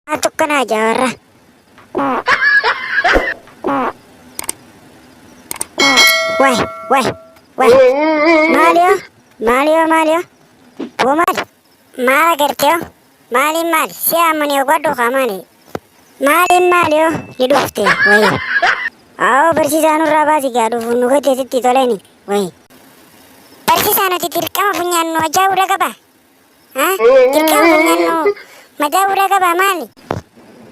Atukkan aja orang. Wah, wah, wah. Malio. Woman, mala kerteo. Mal. Siapa nih gua doa mali. Malio, hidup teh. Wah. Aw bersisanu rabasi gadu nuga teh titoleni. Wah. Bersisanu titir kamu punya nu aja udah kapa? Hah? Kamu punya nu maja udah kapa mali?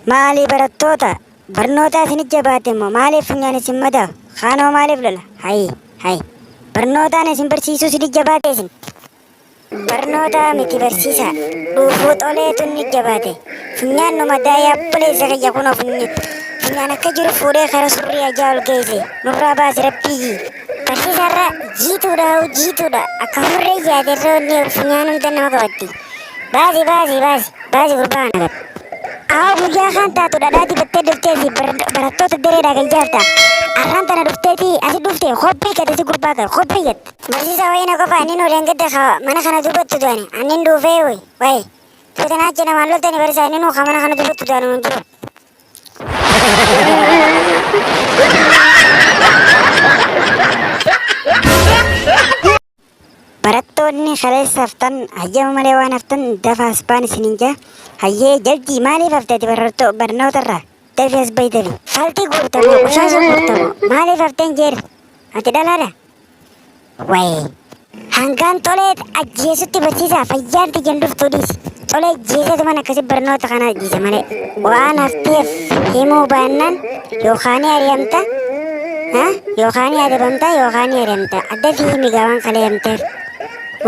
Mali beratota. Bernota sini jabate mo mali punya ni simmada. Khano mali belala. Hai. Bernota ni simpersisu sini jabate sin. Barnoota miti barsiisa dhuufuut olee tunni jabaate funyaan nu madaayaa buleessa kiyya kunoo funyaan akka jiru fuudhee kara surrii ajaa ol geesse nurraa baase rabbii barsiisarra jiituudha akka hurree jaaterra onni funyaan humta nama qabatti baasi gurbaan agat awa guyyaa kan taatu dhadhaati battee dhufteeti barattoota dareedhaa kan ijaarta arraan tana dhufteeti asi dhufte hobbii gad asi gurbaa gar hobbii gad barsiisa wayina qofa inni nuudhaan gadda mana kana dubbatu du'ani annin dhuufee wayi tuutan achi namaan loltani barsiisa inni nuu mana kana dubbatu du'ani mun jiru. Barattoonni kaleessa haftan hayyama malee waan haftan dafa aspaan isiniin jaa hayyee jaltii maaliif hafteeti barnootarraa dafii as baytafi faltii guurtamoo qushaasha guurtamoo maaliif hafteen jeer ati dhalaadha wayi hangaan tolee ajjeesutti barsiisaa fayyaan xiyyan dhuftuudhiis tolee jeesatu man akkasi barnoota kana ajjiisa malee waan hafteef himuu baannaan yookaanii ari'amta yookaanii adabamta yookaanii ari'amta adda fi himigaa waan kalee hamteef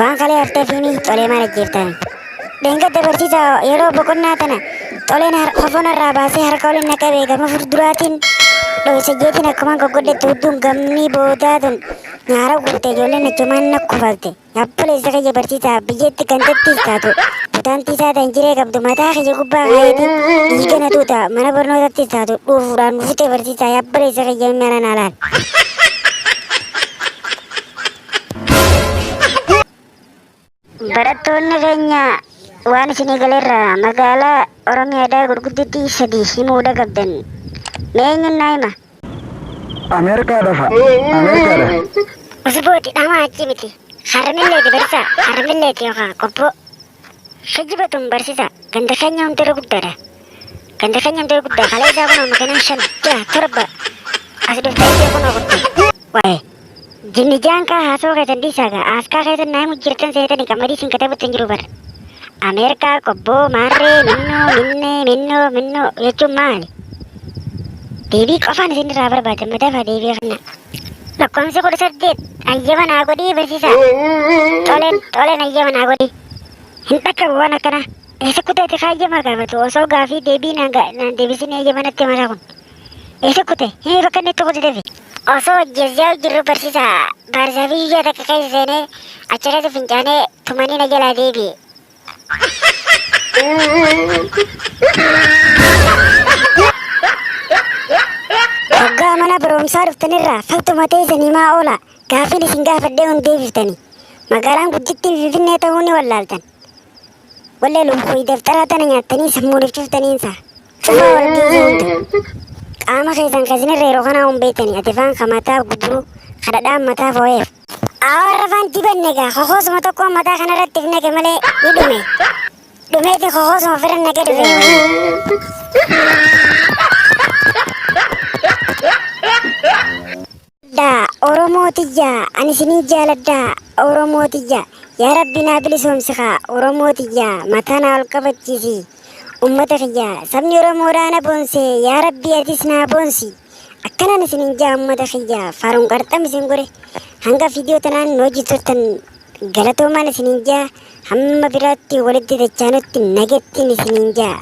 waan kalee hafteef himi tolee maal ajjeeftan dheengadda barsiisaa yeroo boqonnaa tana toleen hofonarraa baasee harka waliin naqabee gama fuulduraatiin dho'isa jeetiin akkumaan goggodhetti hudduun gamni boodaatun nyaara guurte ijoolleen achumaan nakkufalte yappuleessa kiyya barsiisaa biyyeetti kan tattiis taatu butaantii isaa tan jiree qabdu mataa kiyya gubbaa kaayetiin dhiigana tuuta mana barnootattis taatu dhuufuudhaan mufutee barsiisaa yappuleessa kiyya mana naalaan. Barattoonni keenya waan isinii galeerraa magaalaa Oromiyaadhaa gurguddittii sadii himuudha qabdan meenyuun naa hima. Ameerikaadha. Usbooti dhamaa achi miti harmilleeti barsiisaa harmilleeti yookaan qobboo kijibatun barsiisaa ganda keenya hundee guddaadha kalee isaa kunoo makiinaan 5 6 7 as dhuftee ishee kunoo guddaa waa'ee jinni jaankaa haasoo keessan dhiisaagaa aaskaa keessan naa himu jirtan seetanii qammadii siin katabutti jiru bara Ameerikaa qobboo maarree minnoo jechuun maali? Deebii qofaan isinirraa barbaada madaafaa deebii kana. Lakkoofsi 18 hayyama naa godhii barsiisaa. Toleen hayyama naa godhii. Hin dhaqqabu waan akkanaa. Eessa kuteeti hayyama gaafatu osoo gaafii deebii naan deebisin hayyama natti himataa kun. Eessa kute himi bakka inni itti kuteteefi. Osoo hojjeessaa jirru barsiisaa baarsaa fi iyyaa takka keessa seenee achirratti fincaanee tumanii na jalaa deebi'e. Waggaa mana barumsaa dhuftanirraa faltuma teessanii maa oola gaafiin isin gaafadhee hun deebiftanii magaalaan guddittiin Finfinnee ta'uu ni wallaaltan wallee lubbuu daftaraa tana nyaattanii sammuudhaaf cuftaniinsa cufaa walgiisii hunda qaama keessan kasinirra yeroo kanaa hun beektanii ati faan kamataa guduruu kadhadhaan mataa foo'eef warra faan dibanne gaa kokoosuma tokko mataa kanarratti naqe malee ni dhumeeti kokoosuma ofirra naqe dhufe. Oromootiyyaa ani isinii jaaladhaa Oromootiyyaa yaa rabbi naa bilisoomsikaa Oromootiyyaa mataa naa ol qabachiisi ummata kiyyaa sabni Oromoodhaa na boonse yaa rabbi atis naa boonsi akkanaan isiniin jaa ummata kiyyaa faaruun qarxam isin gore hanga viidiyoo tanaan noo hojjetan galatoomaan isiniin jaa hamma biraatti walitti dachaanutti nagettiin isiniin jaa.